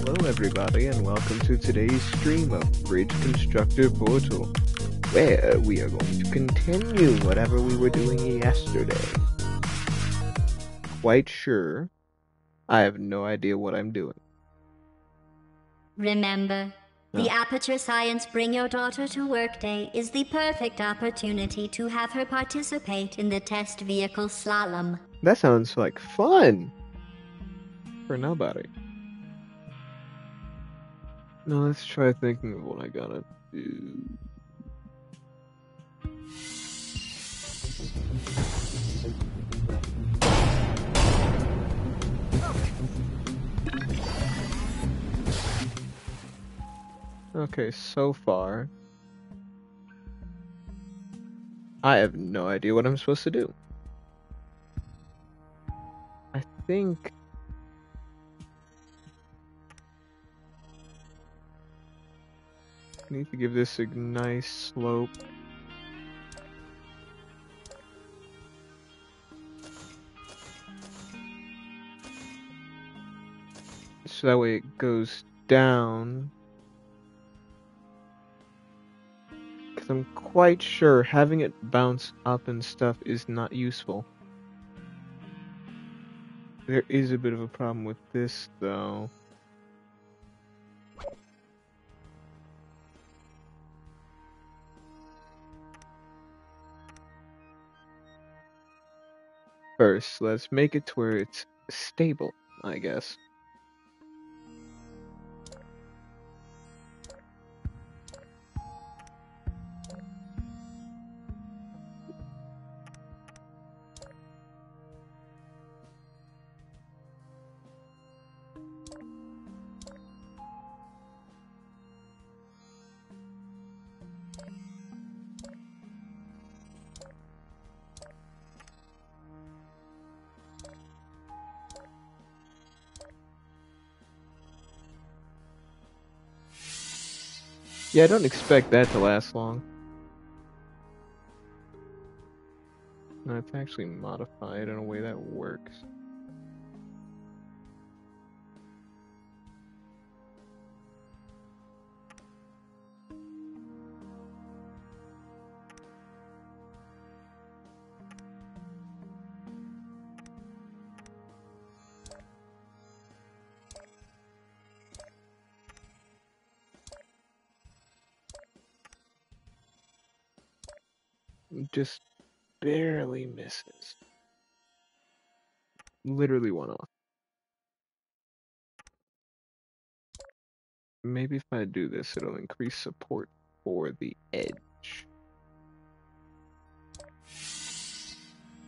Hello everybody and welcome to today's stream of Bridge Constructor Portal, where we are going to continue whatever we were doing yesterday. Quite sure, I have no idea what I'm doing. Remember, the Aperture Science Bring Your Daughter to Work Day is the perfect opportunity to have her participate in the test vehicle slalom. That sounds like fun! For nobody. Now let's try thinking of what I gotta do. Okay, so far, I have no idea what I'm supposed to do. I think I need to give this a nice slope. So that way it goes down. Because I'm quite sure having it bounce up and stuff is not useful. There is a bit of a problem with this though. First, let's make it to where it's stable, I guess. Yeah, I don't expect that to last long. No, it's actually modified in a way that works. Just barely misses. Literally one off. Maybe if I do this, it'll increase support for the edge.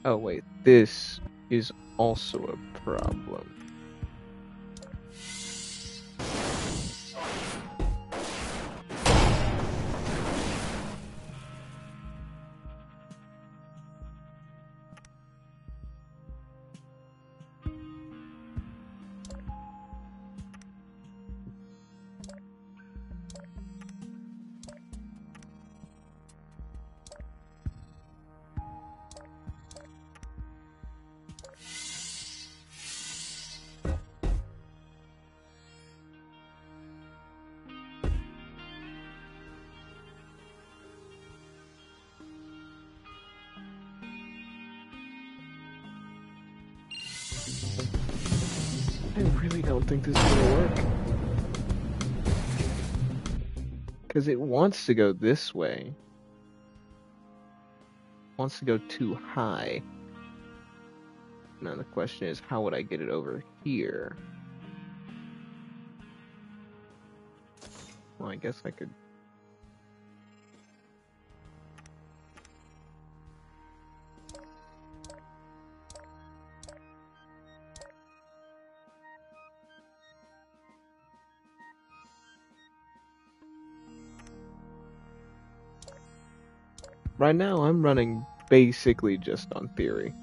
Oh wait, this is also a problem. I really don't think this is gonna work. Because it wants to go this way. It wants to go too high. Now the question is, how would I get it over here? Well, I guess I could... Right now, I'm running basically just on theory.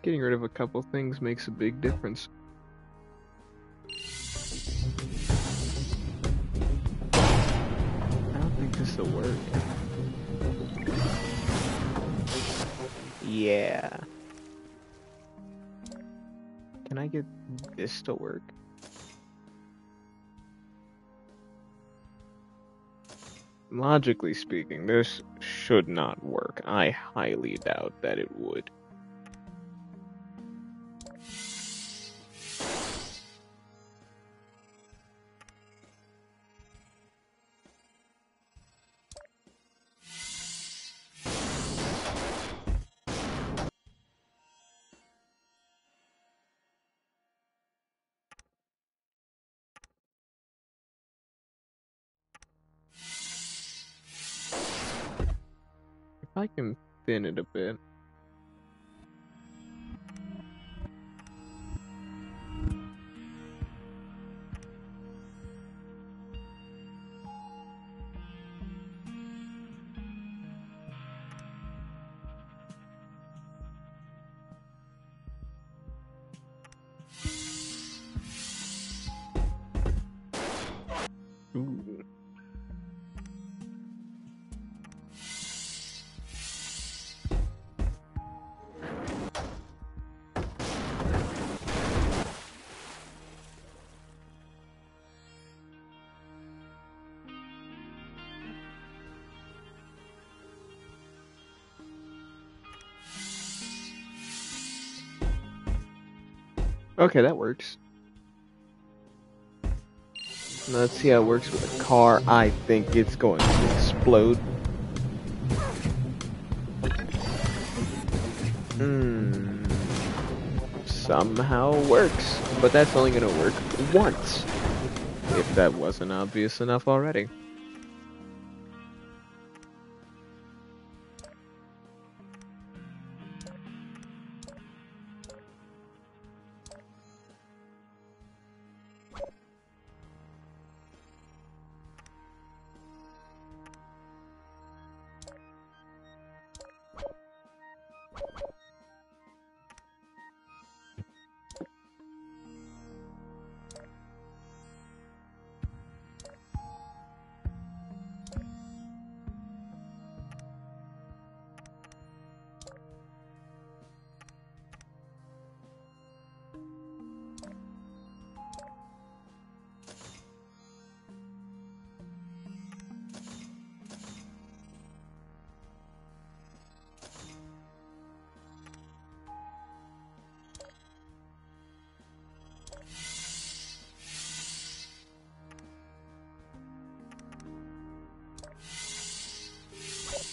Getting rid of a couple things makes a big difference. I don't think this will work. Yeah. Can I get this to work? Logically speaking, this should not work. I highly doubt that it would. If I can thin it a bit. Ooh. Okay, that works. Now let's see how it works with a car. I think it's going to explode. Somehow works, but that's only going to work once, if that wasn't obvious enough already.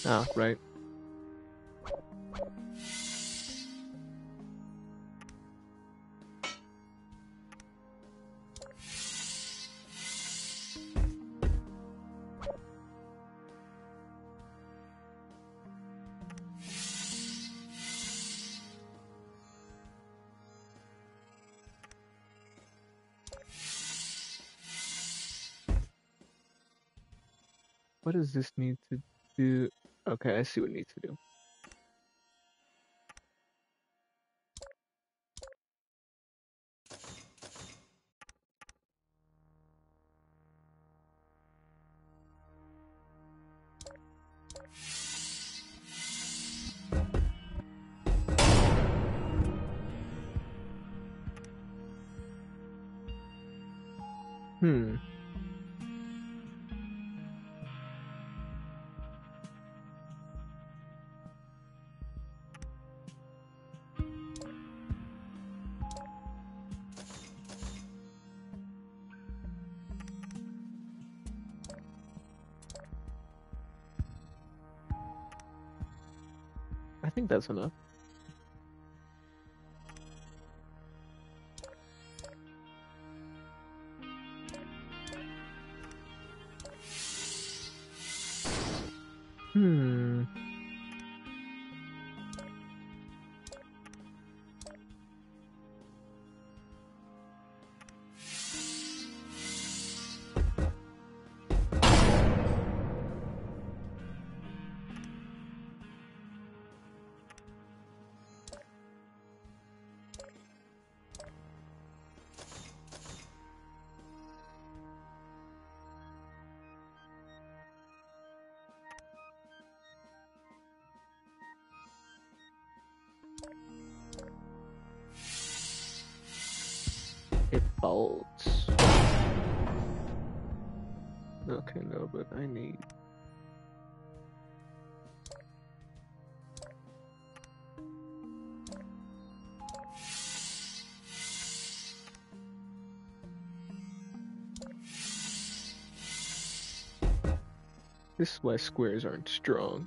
Ah, right. What does this need to do? Okay, I see what it needs to do. Hmm. I think that's enough. Hmm. It folds. Okay, no, but I need... This is why squares aren't strong.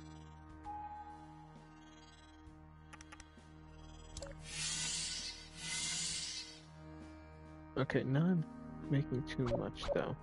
Okay, now I'm making too much though.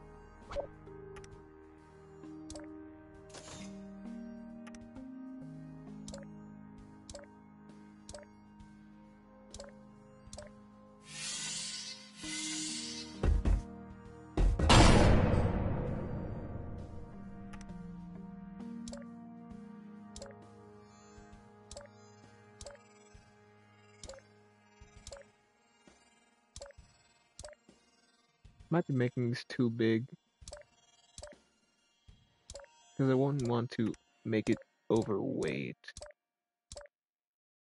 Might be making this too big. Because I wouldn't want to make it overweight.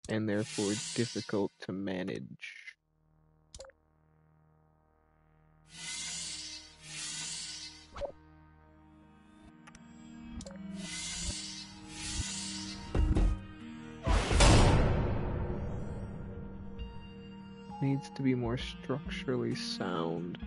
And therefore difficult to manage. Needs to be more structurally sound.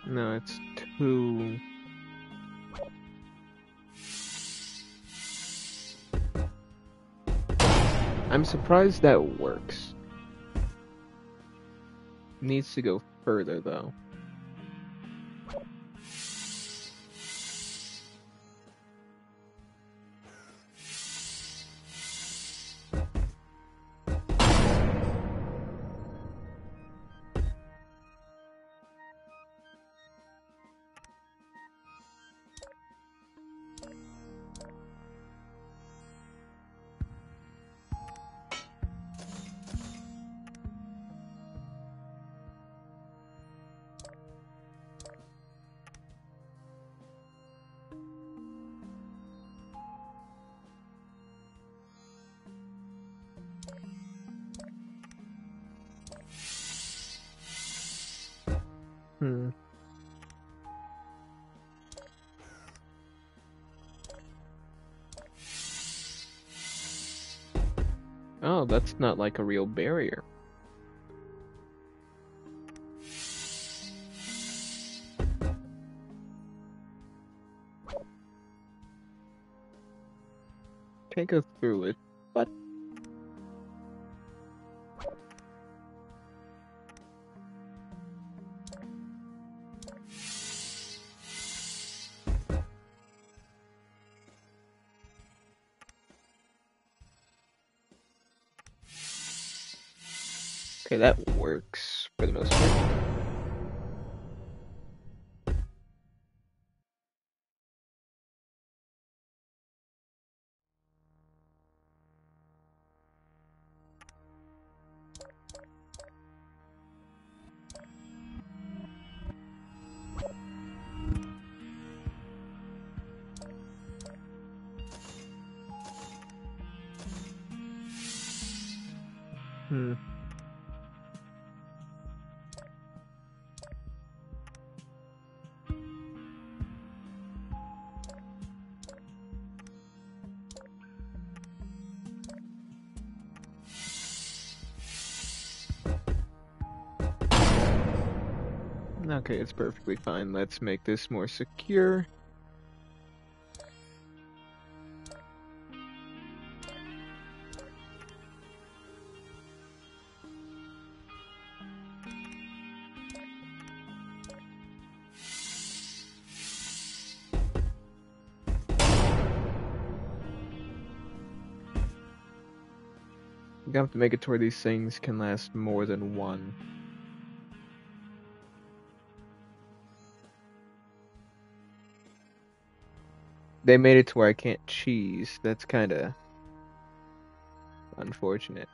No, it's too... I'm surprised that works. Needs to go further though. Oh, that's not like a real barrier. Can't go through it, but... Okay, that works for the most part. Okay, it's perfectly fine. Let's make this more secure. gonna have to make it to where these things can last more than one. They made it to where I can't cheese. That's kinda unfortunate.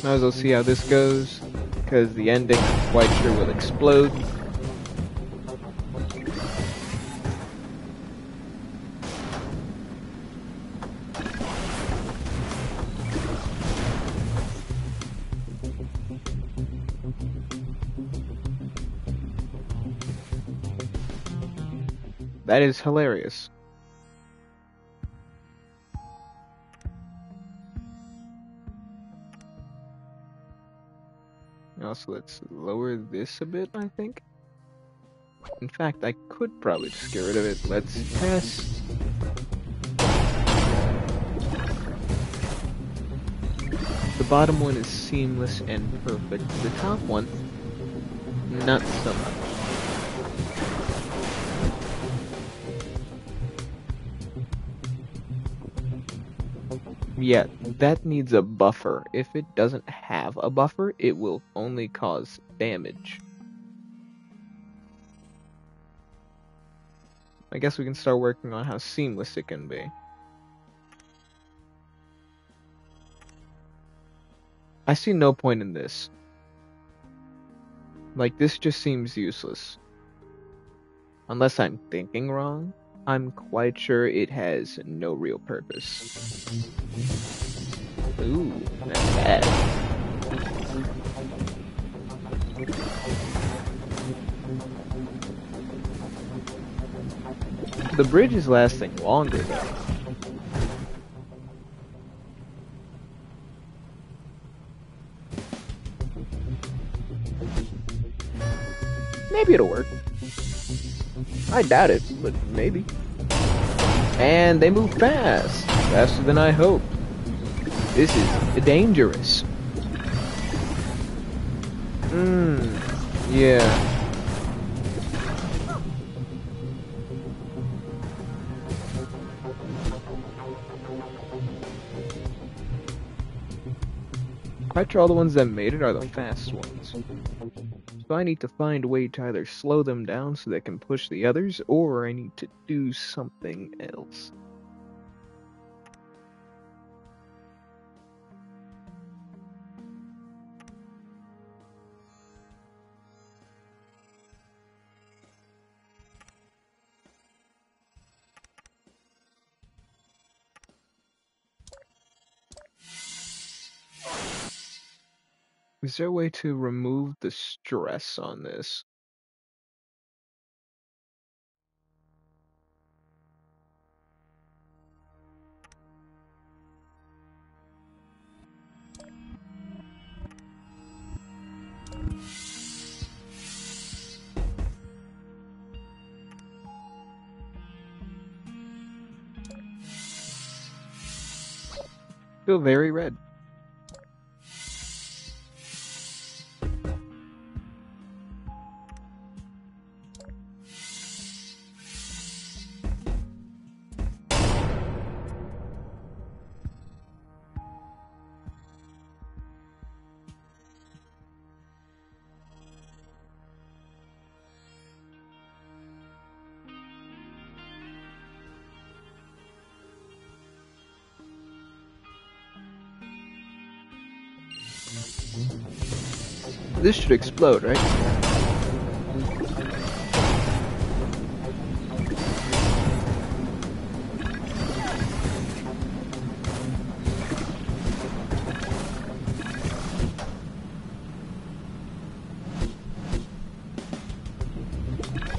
Might as well see how this goes, because the ending I'm quite sure will explode. That is hilarious. Also, let's lower this a bit, I think. In fact, I could probably just get rid of it. Let's test. The bottom one is seamless and perfect. The top one, not so much. Yeah, that needs a buffer. If it doesn't have a buffer, it will only cause damage. I guess we can start working on how seamless it can be. I see no point in this. Like, this just seems useless. Unless I'm thinking wrong, I'm quite sure it has no real purpose. Ooh, that's bad. The bridge is lasting longer though. Maybe it'll work. I doubt it, but maybe. And they move fast. Faster than I hoped. This is dangerous. Yeah. Quite sure all the ones that made it are the fast ones. So I need to find a way to either slow them down so they can push the others, or I need to do something else. Is there a way to remove the stress on this? Still very red. This should explode, right?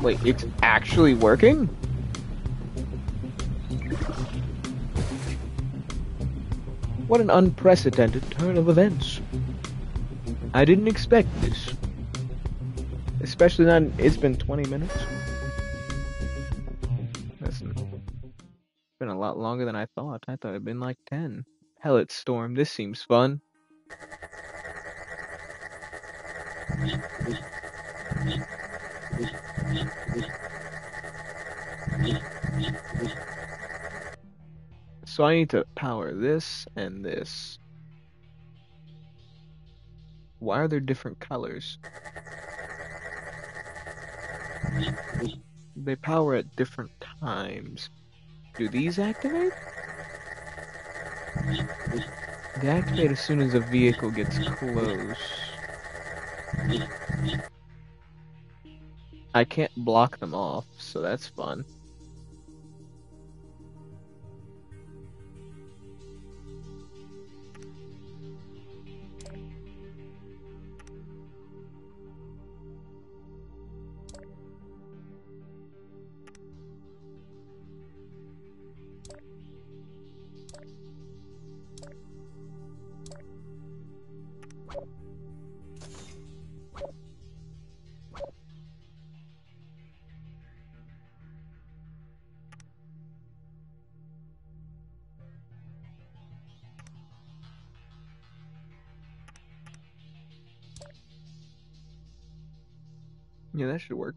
Wait, it's actually working? What an unprecedented turn of events. I didn't expect this. Especially not, it's been 20 minutes. That's been a lot longer than I thought. I thought it'd been like 10. Pellet Storm, this seems fun. So I need to power this and this. Why are there different colors? They power at different times. Do these activate? They activate as soon as a vehicle gets close. I can't block them off, so that's fun. Yeah, that should work.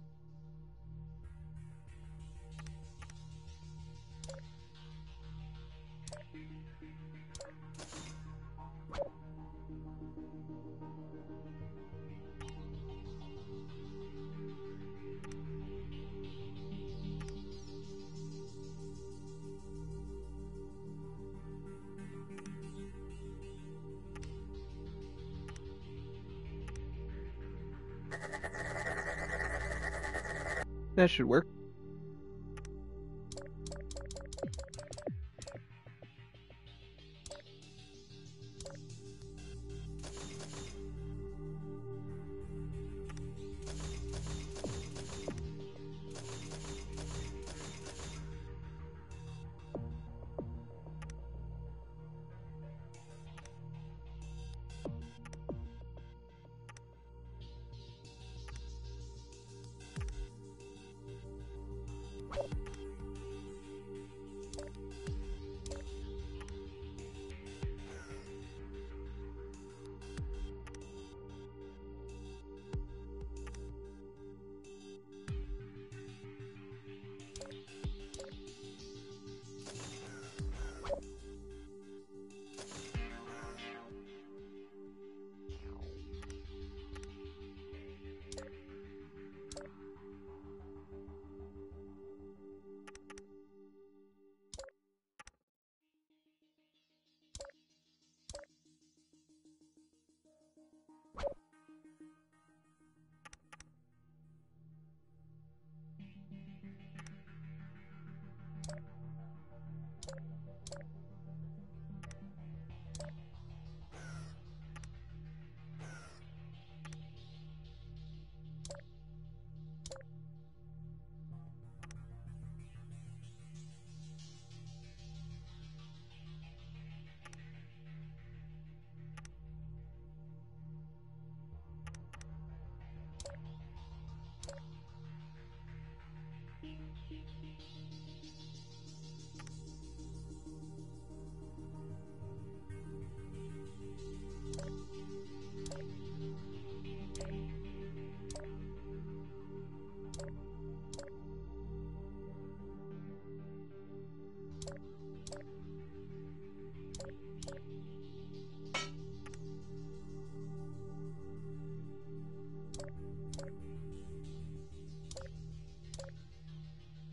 That should work.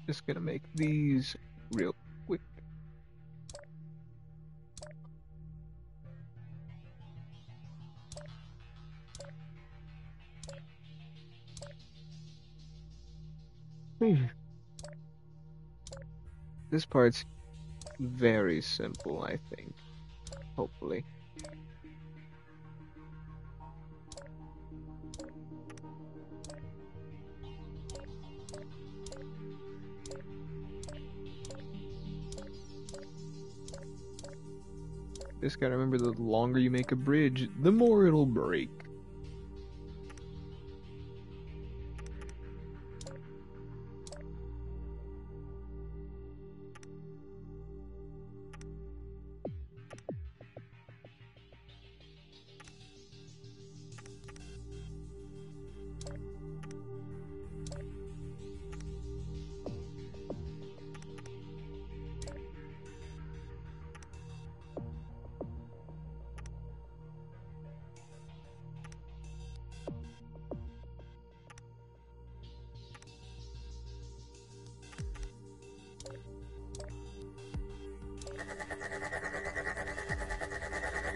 Just gonna make these real quick. This part's very simple, I think. Hopefully. Just gotta remember, the longer you make a bridge, the more it'll break.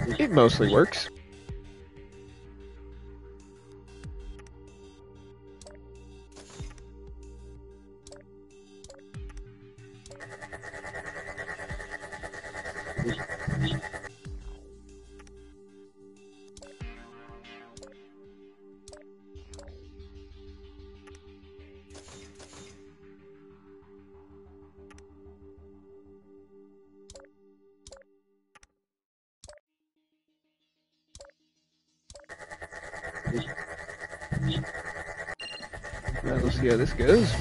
It mostly works. Alright, let's see how this goes.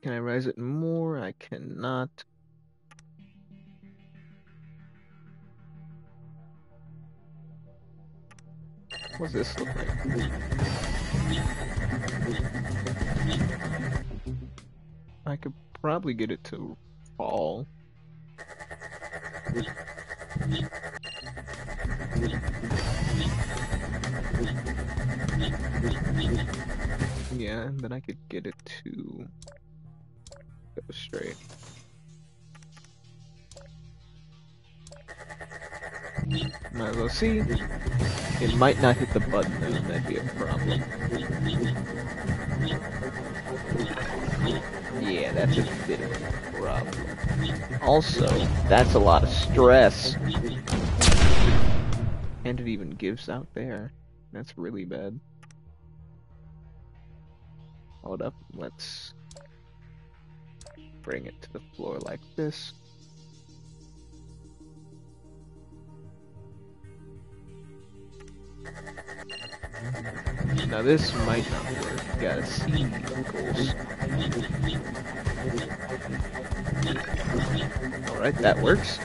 Can I rise it more? I cannot. What's this look like? I could probably get it to fall. Yeah, and then I could get it to go straight. Might as well see. It might not hit the button though, that'd be a problem. Yeah, that's a bit of a problem. Also, that's a lot of stress. And it even gives out there. That's really bad. Hold up, let's bring it to the floor like this. Now this might not work. Gotta see goals. Alright, that works.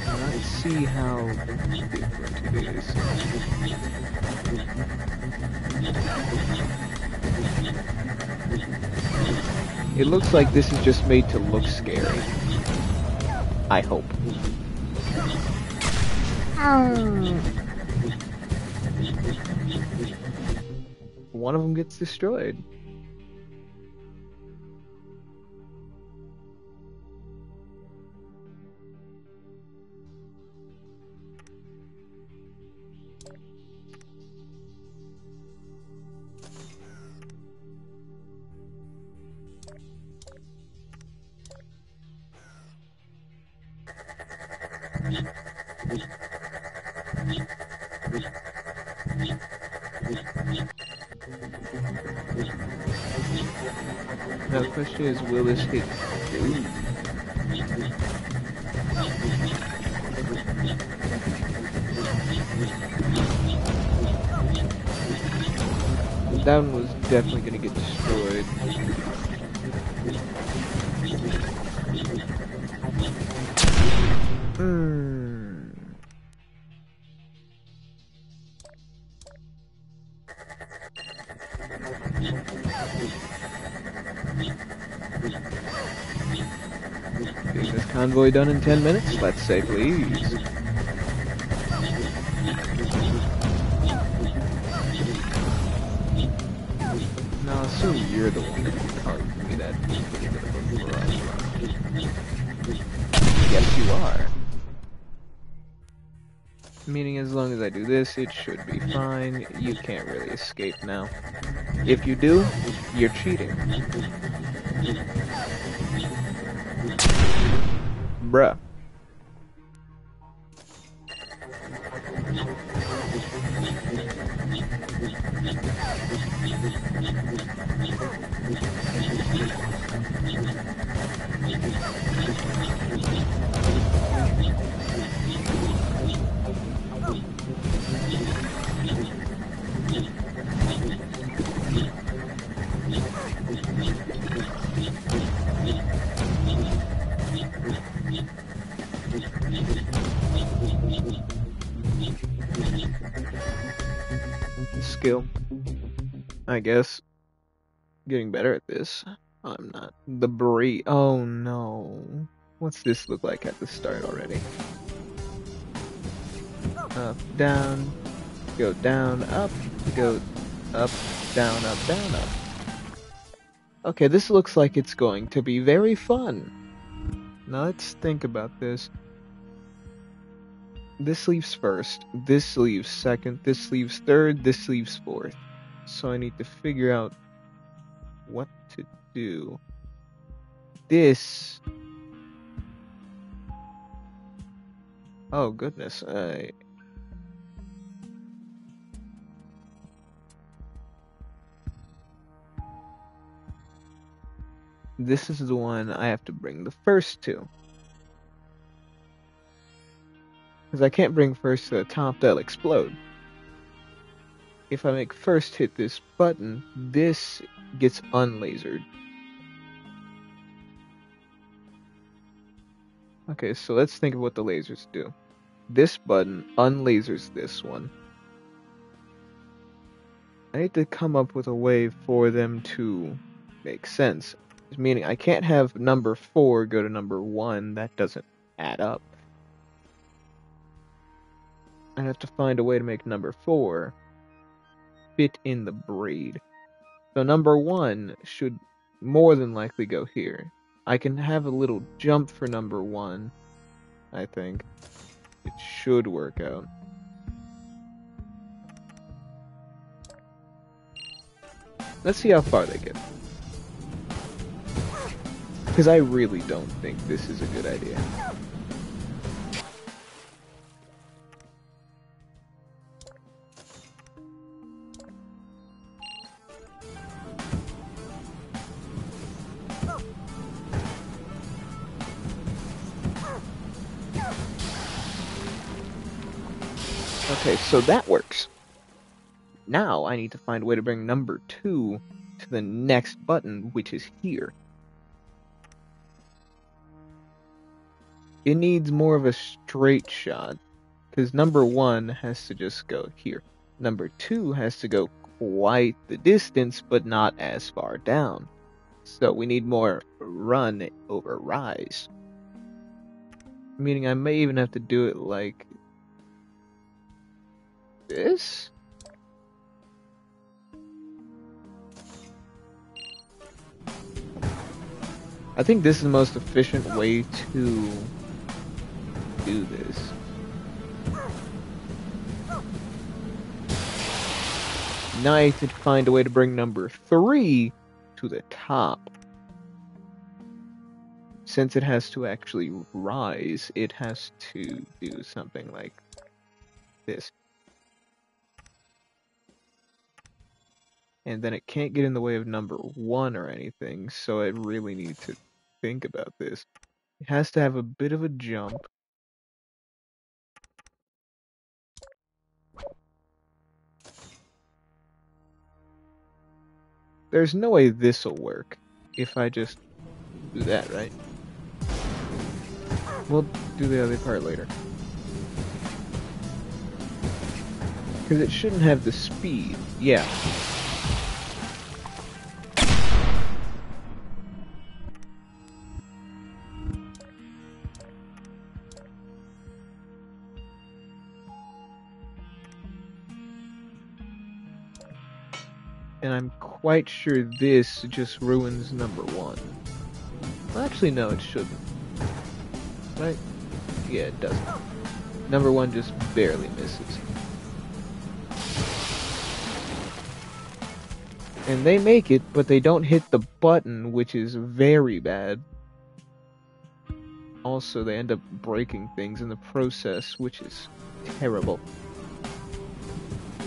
Let's see how different it is. It looks like this is just made to look scary. I hope. One of them gets destroyed. Now the question is, will this hit? Ooh. That one was definitely gonna get destroyed. Getting this convoy done in 10 minutes? Let's say please. Now assume you're the one that caused me that Yes, you are. Meaning as long as I do this, it should be fine. You can't really escape now. If you do, you're cheating. Bruh. Skill, I guess. Getting better at this. I'm not. The breed. Oh no. What's this look like at the start already? Up, down. go down, up, go up, down, up. Okay, this looks like it's going to be very fun. Now let's think about this. This leaves first, this leaves second, this leaves third, this leaves fourth. So I need to figure out what to do. This... Oh goodness, This is the one I have to bring the first to. Because I can't bring first to the top, that'll explode. If I make first hit this button, this gets unlasered. Okay, so let's think of what the lasers do. This button unlasers this one. I need to come up with a way for them to make sense. Meaning I can't have number 4 go to number 1, that doesn't add up. I have to find a way to make number 4 fit in the braid. So number 1 should more than likely go here. I can have a little jump for number 1, I think. It should work out. Let's see how far they get. Because I really don't think this is a good idea. Okay, so that works. Now I need to find a way to bring number 2 to the next button, which is here. It needs more of a straight shot, because number 1 has to just go here. Number 2 has to go quite the distance, but not as far down. So we need more run over rise. Meaning I may even have to do it like this? I think this is the most efficient way to do this. Now I have to find a way to bring number 3 to the top. Since it has to actually rise, it has to do something like this. And then it can't get in the way of number 1 or anything, so I really need to think about this. It has to have a bit of a jump. There's no way this'll work if I just do that, right? We'll do the other part later. Because it shouldn't have the speed. Yeah. And I'm quite sure this just ruins number 1. Well, actually, no, it shouldn't. Right? Yeah, it doesn't. Number 1 just barely misses. And they make it, but they don't hit the button, which is very bad. Also, they end up breaking things in the process, which is terrible.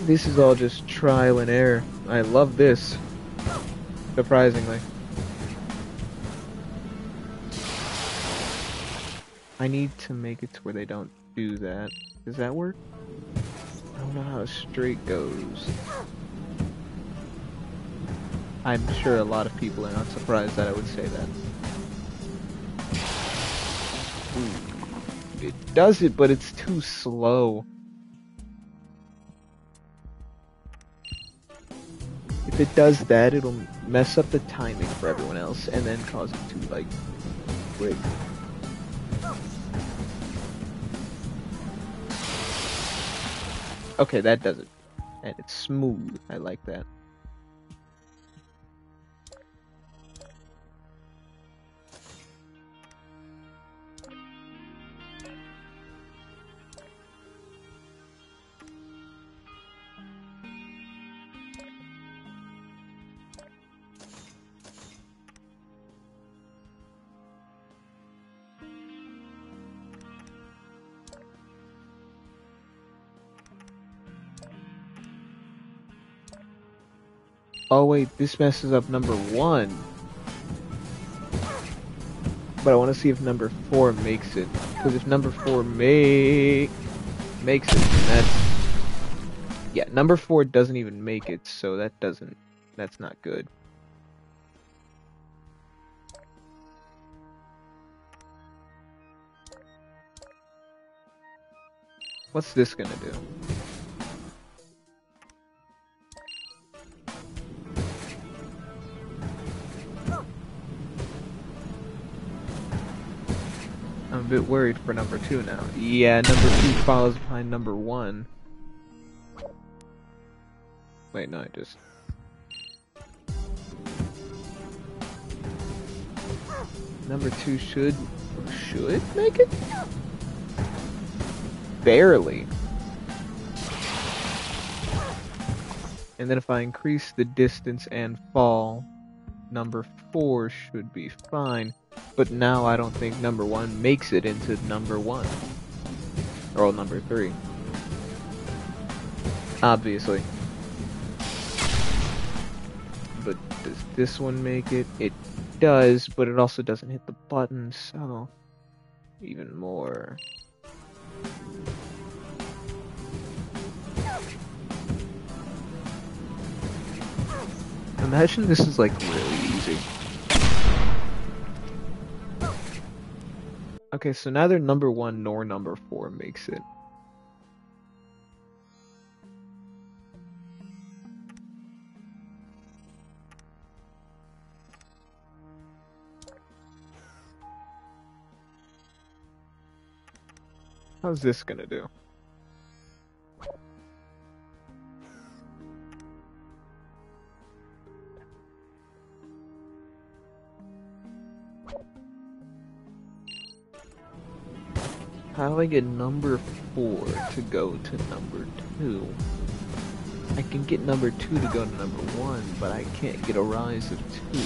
This is all just trial and error. I love this. Surprisingly. I need to make it to where they don't do that. Does that work? I don't know how straight goes. I'm sure a lot of people are not surprised that I would say that. Ooh. It does it, but it's too slow. If it does that, it'll mess up the timing for everyone else, and then cause it to, like, break. Okay, that does it. And it's smooth. I like that. Oh wait, this messes up number 1. But I want to see if number 4 makes it. Because if number 4 makes it, then that's... Yeah, number 4 doesn't even make it, so that's not good. What's this gonna do? I'm a bit worried for number 2 now. Yeah, number 2 follows behind number 1. Wait, no, I just... Number 2 should make it? Barely. And then if I increase the distance and fall, number 4 should be fine. But now I don't think number 1 makes it into number 1. Or number 3. Obviously. But does this one make it? It does, but it also doesn't hit the button, so... even more. Imagine this is like really easy. Okay, so neither number 1 nor number 4 makes it. How's this gonna do? How do I get number 4 to go to number 2? I can get number 2 to go to number 1, but I can't get a rise of 2.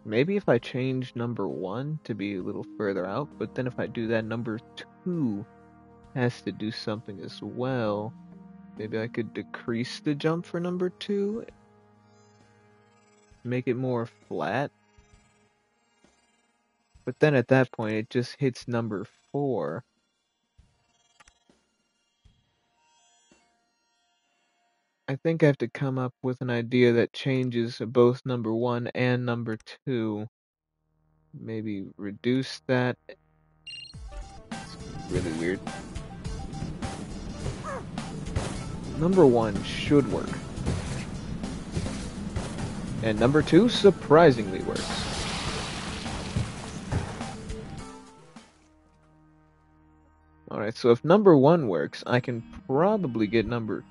Maybe if I change number 1 to be a little further out, but then if I do that, number 2 has to do something as well. Maybe I could decrease the jump for number 2? Make it more flat? But then at that point, it just hits number 4. I think I have to come up with an idea that changes both number 1 and number 2. Maybe reduce that. It's really weird. Number 1 should work. And number 2 surprisingly works. Alright, so if number 1 works, I can probably get number...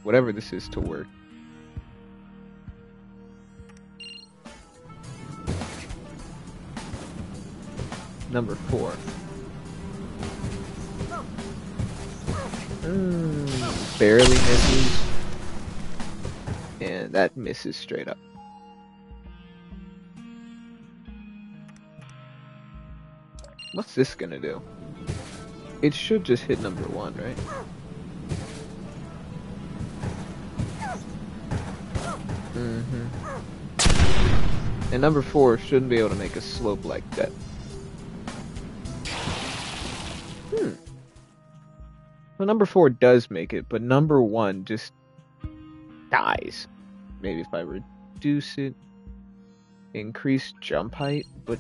whatever this is to work. Number 4. Barely misses. And that misses straight up. What's this gonna do? It should just hit number 1, right? And number 4 shouldn't be able to make a slope like that. Well, number 4 does make it, but number 1 just dies. Maybe if I reduce it, increase jump height, but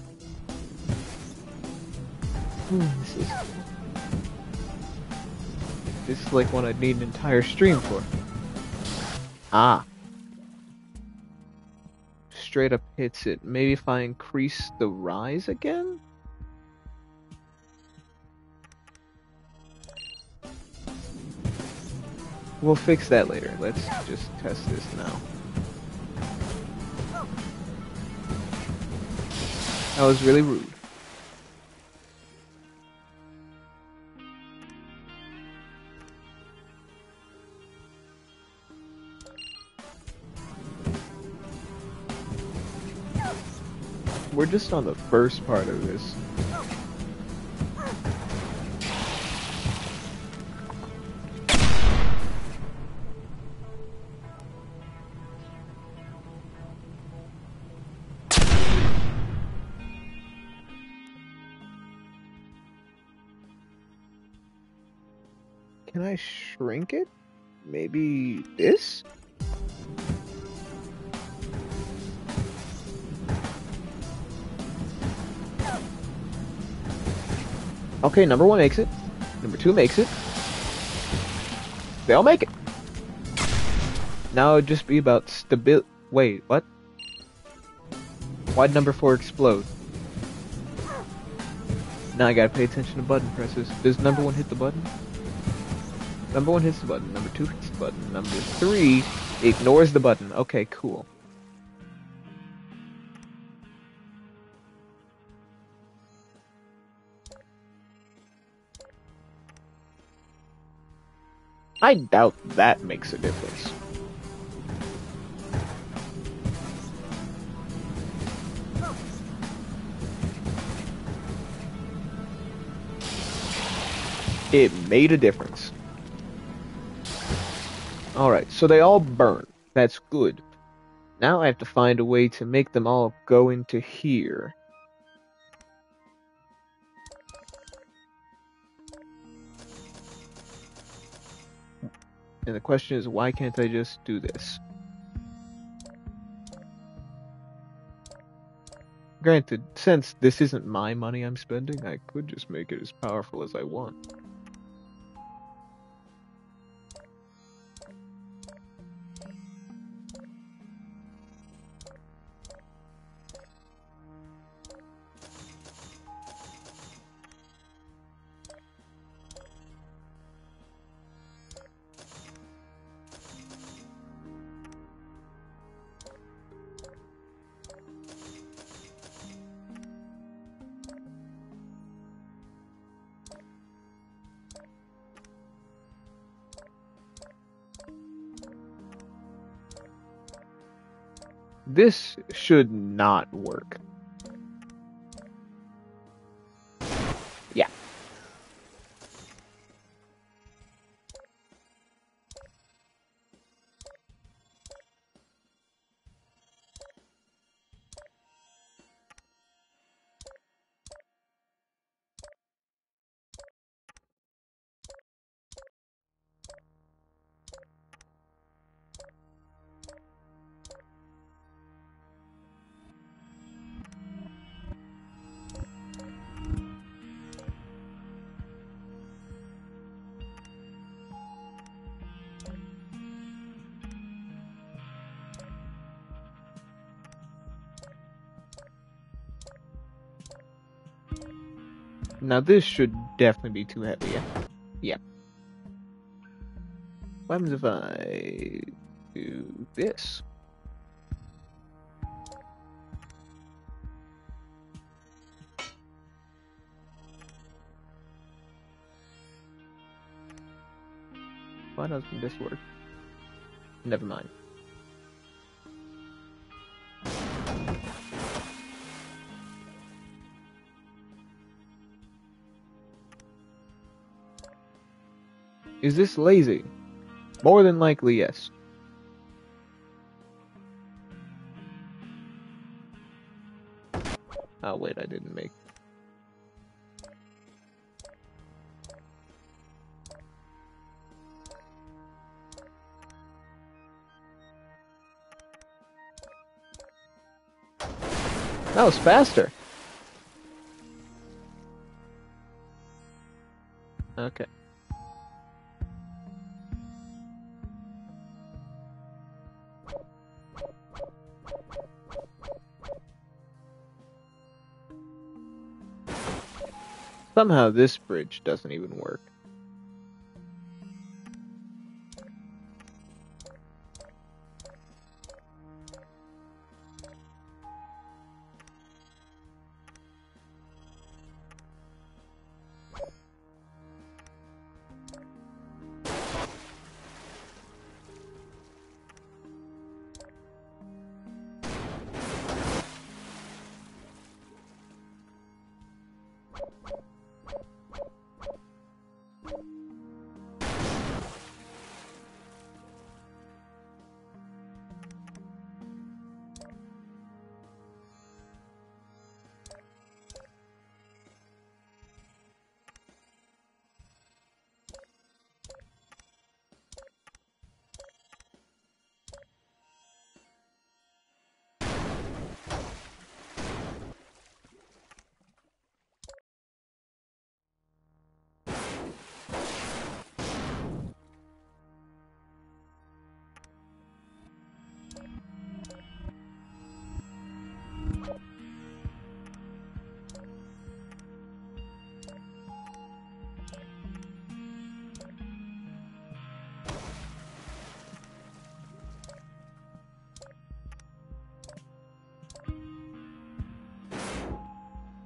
this is like one I'd need an entire stream for. Straight up hits it. Maybe if I increase the rise again? We'll fix that later. Let's just test this now. That was really rude. We're just on the first part of this. Can I shrink it? Maybe this? Okay, number 1 makes it. Number 2 makes it. They all make it. Now it'd just be about stability. Wait, what? Why'd number 4 explode? Now I gotta pay attention to button presses. Does number 1 hit the button? Number 1 hits the button. Number 2 hits the button. Number 3 ignores the button. Okay, cool. I doubt that makes a difference. It made a difference. Alright, so they all burn. That's good. Now I have to find a way to make them all go into here. And the question is, why can't I just do this? Granted, since this isn't my money I'm spending, I could just make it as powerful as I want. This should not work. Yeah. Now this should definitely be too heavy. Yeah. What happens if I do this? Why doesn't this work? Never mind. Is this lazy? More than likely, yes. Oh wait, I didn't make. That was faster. Okay. Somehow this bridge doesn't even work.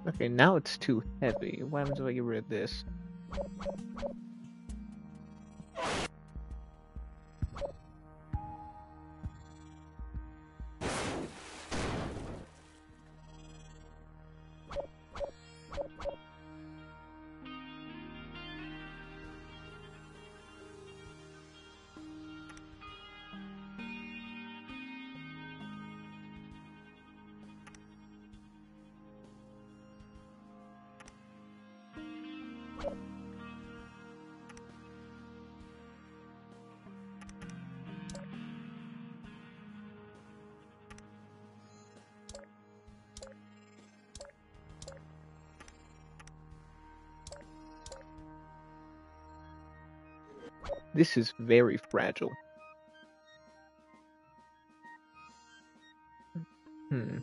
Okay, now it's too heavy. What happens if I get rid of this? This is very fragile. Hmm.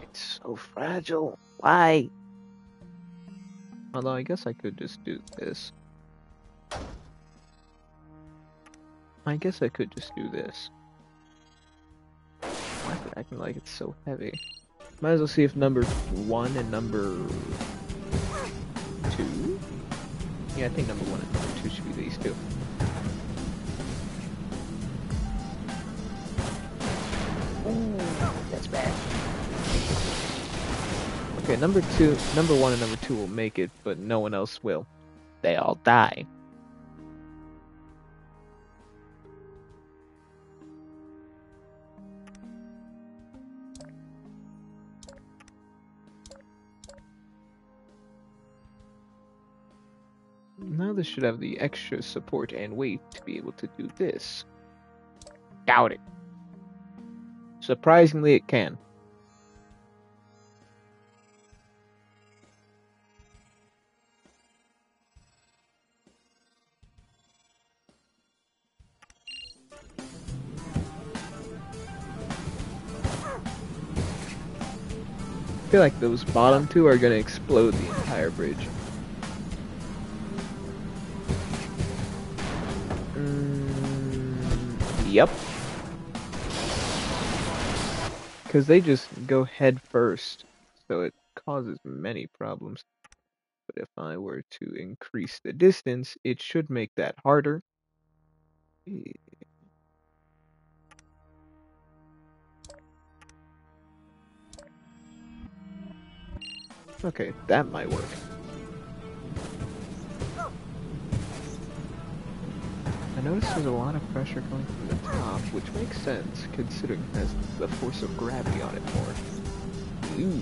It's so fragile. Why? Although I guess I could just do this. I guess I could just do this. Why is it acting like it's so heavy? Might as well see if number 1 and number 2? Yeah, I think number 1 and number 2 should be these two. Ooh, that's bad. Okay, number 1 and number 2 will make it, but no one else will. They all die. Now this should have the extra support and weight to be able to do this. Doubt it. Surprisingly, it can. I feel like those bottom two are gonna explode the entire bridge. Yep. Because they just go head first, so it causes many problems. But if I were to increase the distance, it should make that harder. Okay, that might work. I notice there's a lot of pressure coming from the top, which makes sense, considering it has the force of gravity on it more. Ooh.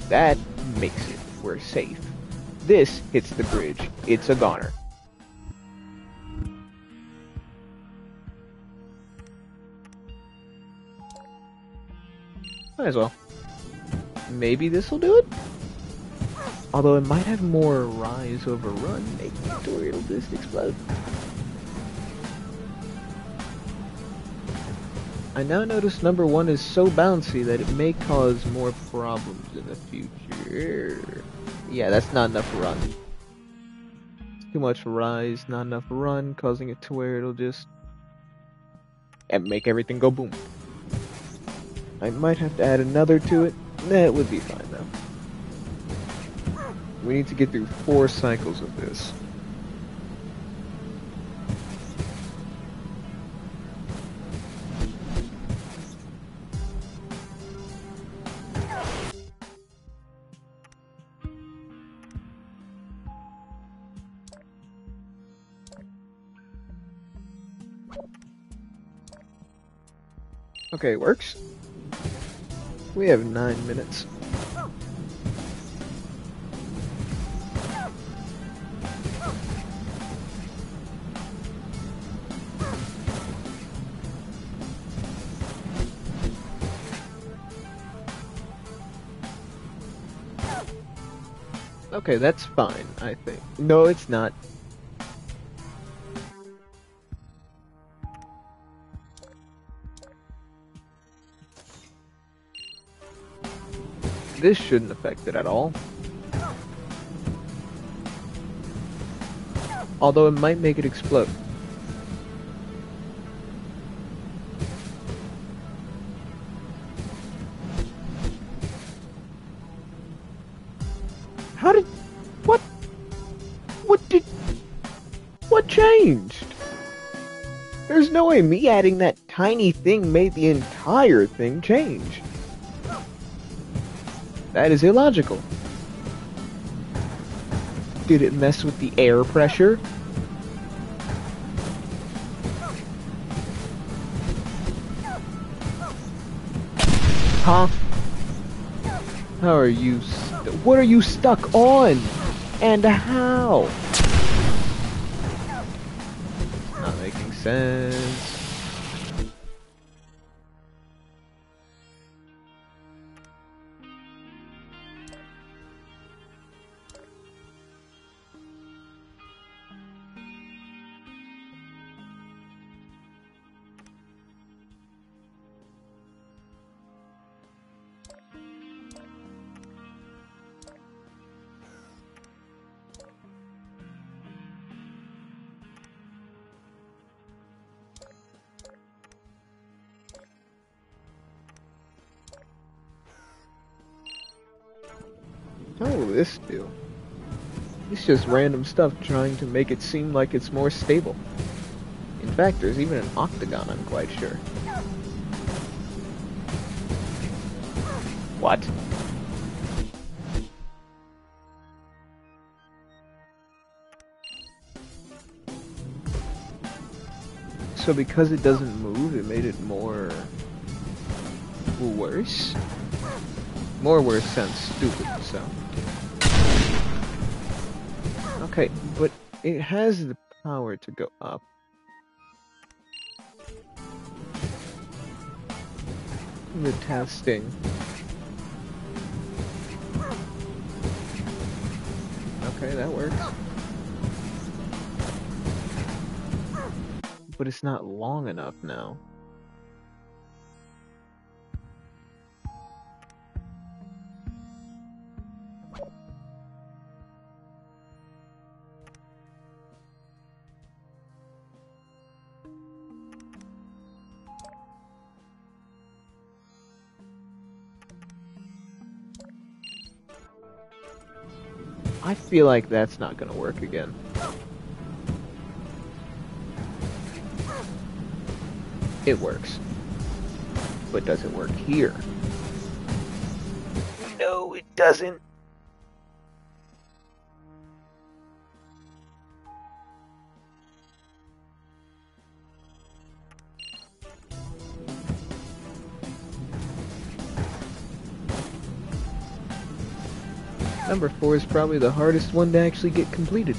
That makes it. We're safe. This hits the bridge. It's a goner. Might as well. Maybe this'll do it? Although it might have more rise over run, making it to where it'll just explode. I now notice number 1 is so bouncy that it may cause more problems in the future. Yeah, that's not enough run. It's too much rise, not enough run, causing it to where it'll just and make everything go boom. I might have to add another to it. Nah, it would be fine though. We need to get through 4 cycles of this. Okay, it works. We have 9 minutes. Okay, that's fine, I think. No, it's not. This shouldn't affect it at all. Although it might make it explode. How did... What? What changed? There's no way me adding that tiny thing made the entire thing change. That is illogical. Did it mess with the air pressure? Huh? How are you... What are you stuck on? And how? Not making sense. What will this do? It's just random stuff trying to make it seem like it's more stable. In fact, there's even an octagon, I'm quite sure. What? So because it doesn't move, it made it more... worse? More worse sounds stupid, so... Okay, but it has the power to go up. The testing. Okay, that works. But it's not long enough now. I feel like that's not gonna work again. It works. But does it work here? No, it doesn't. Number 4 is probably the hardest one to actually get completed.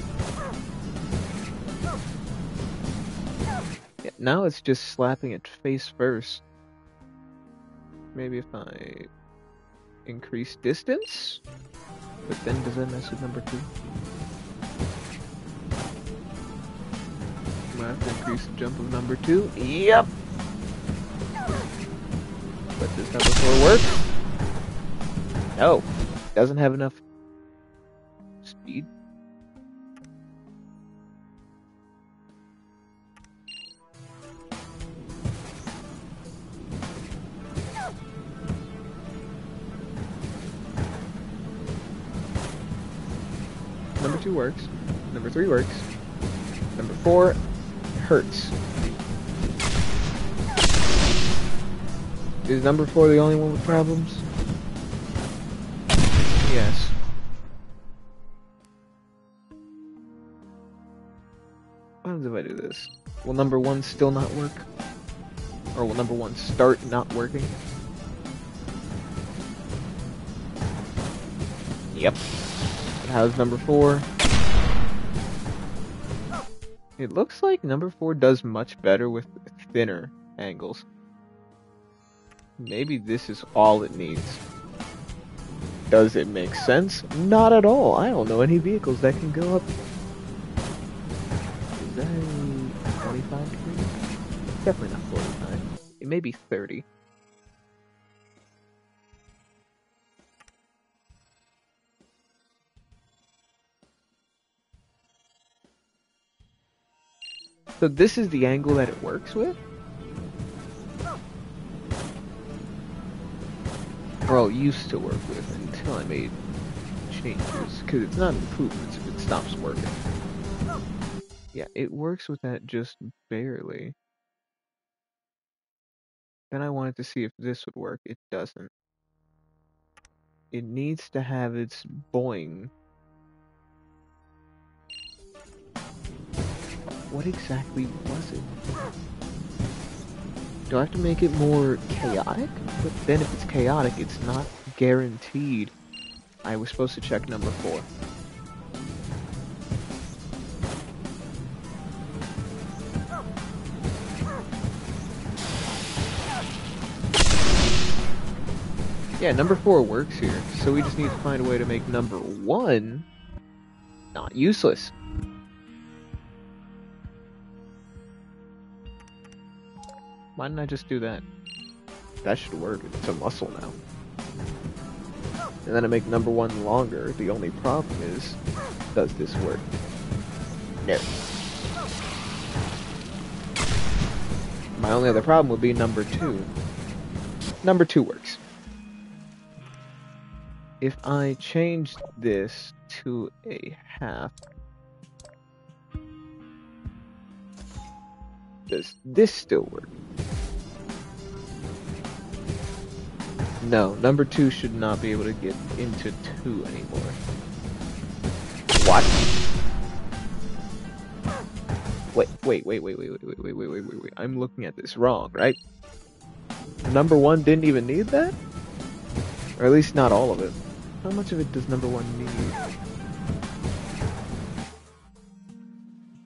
Yeah, now it's just slapping it face first. Maybe if I increase distance? But then does that mess with number 2? I'm gonna have to increase the jump of number 2. Yep! But does number 4 work? No. Doesn't have enough speed. Number 2 works. Number 3 works. Number 4 hurts. Is number 4 the only one with problems? Yes. What happens if I do this? Will number 1 still not work? Or will number 1 start not working? Yep. And how's number 4? It looks like number 4 does much better with thinner angles. Maybe this is all it needs. Does it make sense? Not at all. I don't know any vehicles that can go up. Is that 25 degrees? Definitely not 45. It may be 30. So this is the angle that it works with? Or used to work with until I made changes. Because it's not improvements if it stops working. Yeah, it works with that just barely. Then I wanted to see if this would work. It doesn't. It needs to have its boing. What exactly was it? Do I have to make it more chaotic? But then if it's chaotic, it's not guaranteed. I was supposed to check number 4. Yeah, number 4 works here, so we just need to find a way to make number 1 not useless. Why didn't I just do that? That should work. It's a muscle now. And then I make number 1 longer. The only problem is, does this work? No. My only other problem would be number 2. Number 2 works. If I change this to a half, does this still work? No, number 2 should not be able to get into 2 anymore. What? Wait. I'm looking at this wrong, right? Number 1 didn't even need that? Or at least not all of it. How much of it does number 1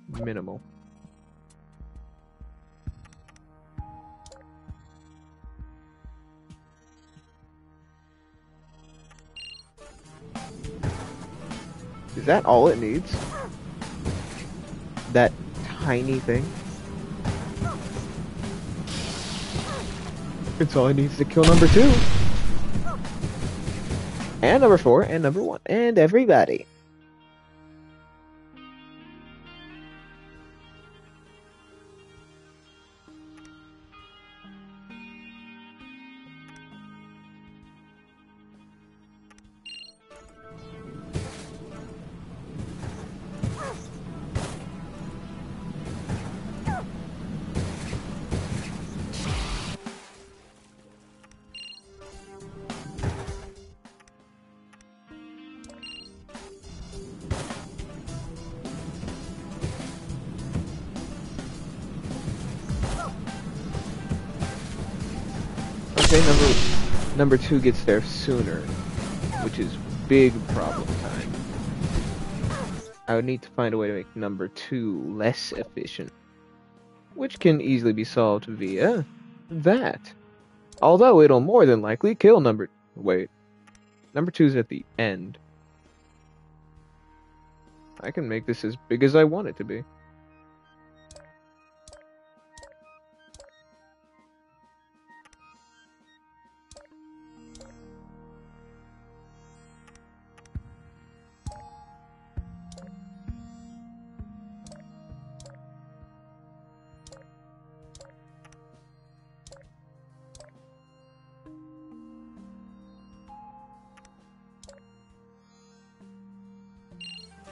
need? Minimal. Is that all it needs? That tiny thing? It's all it needs to kill number 2. And number 4, and number 1, and everybody. Okay, number 2 gets there sooner, which is big problem time. I would need to find a way to make number 2 less efficient, which can easily be solved via that. Although it'll more than likely kill number 2's at the end. I can make this as big as I want it to be.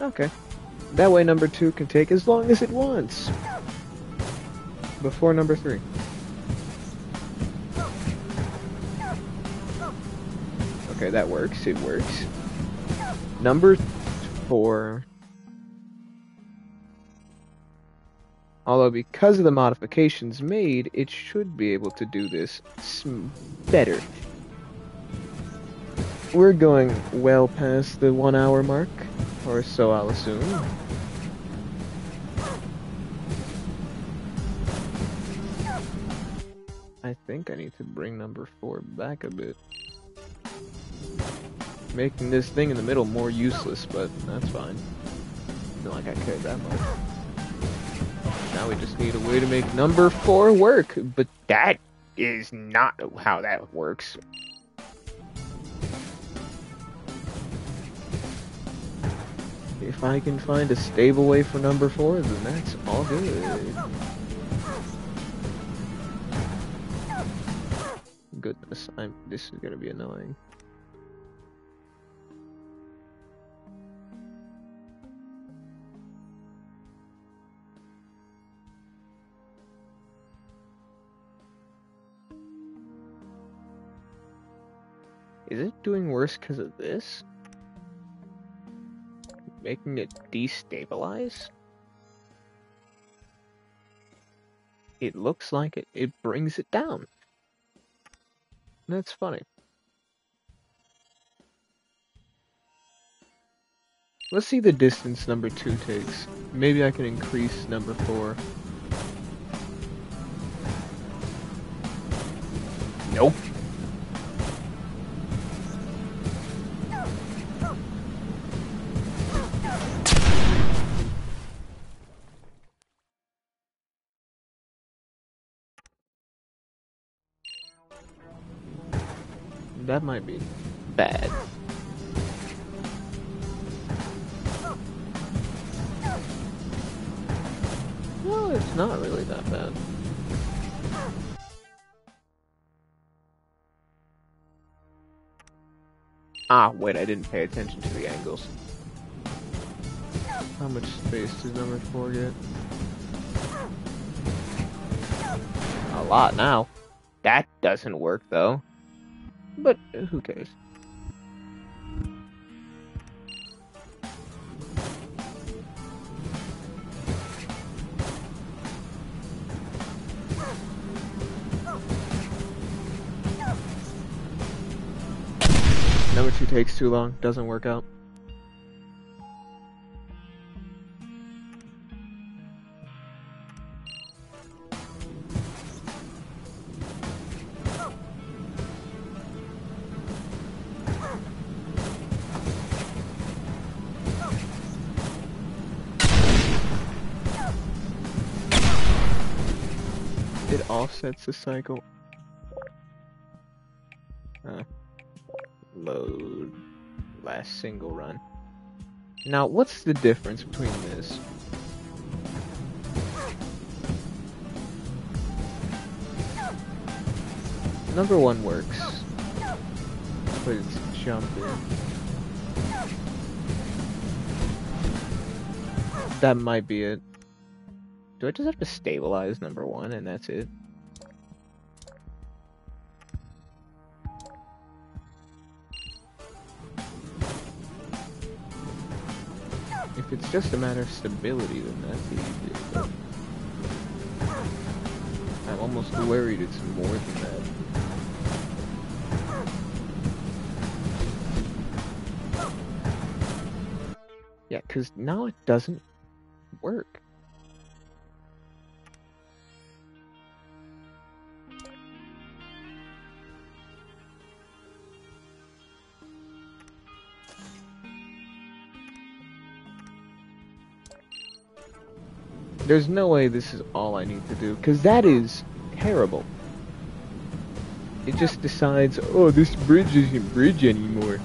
Okay. That way number 2 can take as long as it wants. Before number 3. Okay, that works. It works. Number 4. Although because of the modifications made, it should be able to do this better. We're going well past the 1 hour mark, or so I'll assume. I think I need to bring number 4 back a bit. Making this thing in the middle more useless, but that's fine. Not like I cared that much. Now we just need a way to make number 4 work, but that is not how that works. If I can find a stable way for number 4, then that's all good. Goodness, this is gonna be annoying. Is it doing worse because of this? Making it destabilize? It looks like it brings it down. That's funny. Let's see the distance number 2 takes. Maybe I can increase number 4. Nope. That might be bad. Well, it's not really that bad. Ah, wait, I didn't pay attention to the angles. How much space does number 4 get? A lot now. That doesn't work, though. But who cares? Number 2 takes too long, doesn't work out. It offsets the cycle. Load. Last single run. Now, what's the difference between this? Number 1 works, but it's jumping. That might be it. Do I just have to stabilize number 1 and that's it? If it's just a matter of stability, then that's easy. But I'm almost worried it's more than that. Yeah, because now it doesn't work. There's no way this is all I need to do, because that is terrible. It just decides, oh, this bridge isn't bridge anymore.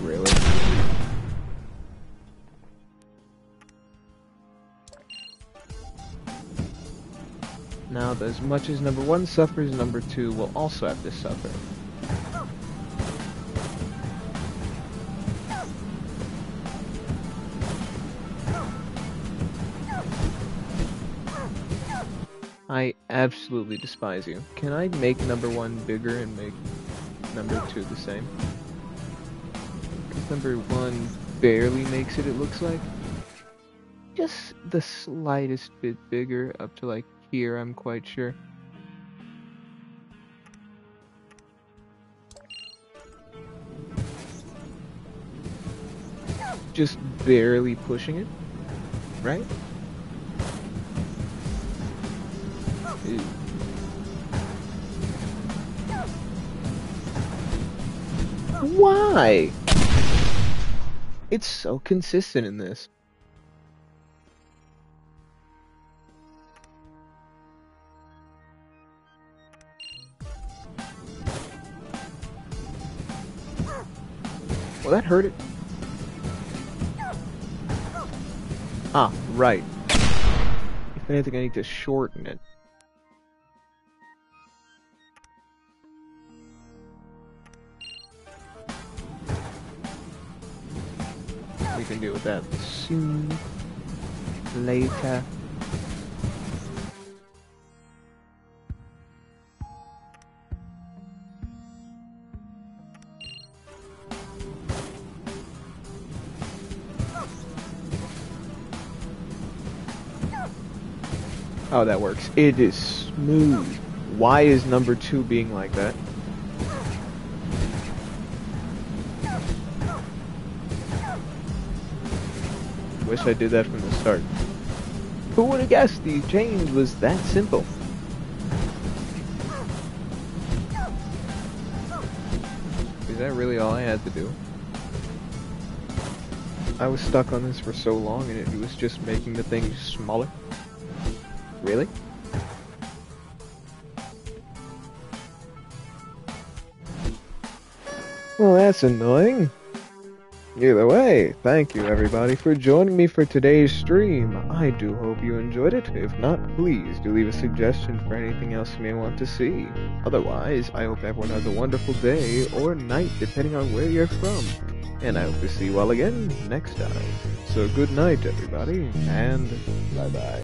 Really? Now, as much as number 1 suffers, number 2 will also have to suffer. I absolutely despise you. Can I make number 1 bigger and make number 2 the same? Because number 1 barely makes it looks like. Just the slightest bit bigger, up to like here, I'm quite sure. Just barely pushing it, right? Ew. Why? It's so consistent in this. Well, that hurt it. Ah, right. If anything, I need to shorten it. We can deal with that soon. Later. Oh, that works. It is smooth. Why is number 2 being like that? Wish I did that from the start. Who would have guessed the change was that simple? Is that really all I had to do? I was stuck on this for so long and it was just making the thing smaller. Really? Well, that's annoying. Either way, thank you everybody for joining me for today's stream. I do hope you enjoyed it. If not, please do leave a suggestion for anything else you may want to see. Otherwise, I hope everyone has a wonderful day or night depending on where you're from. And I hope to see you all again next time. So good night everybody, and bye bye.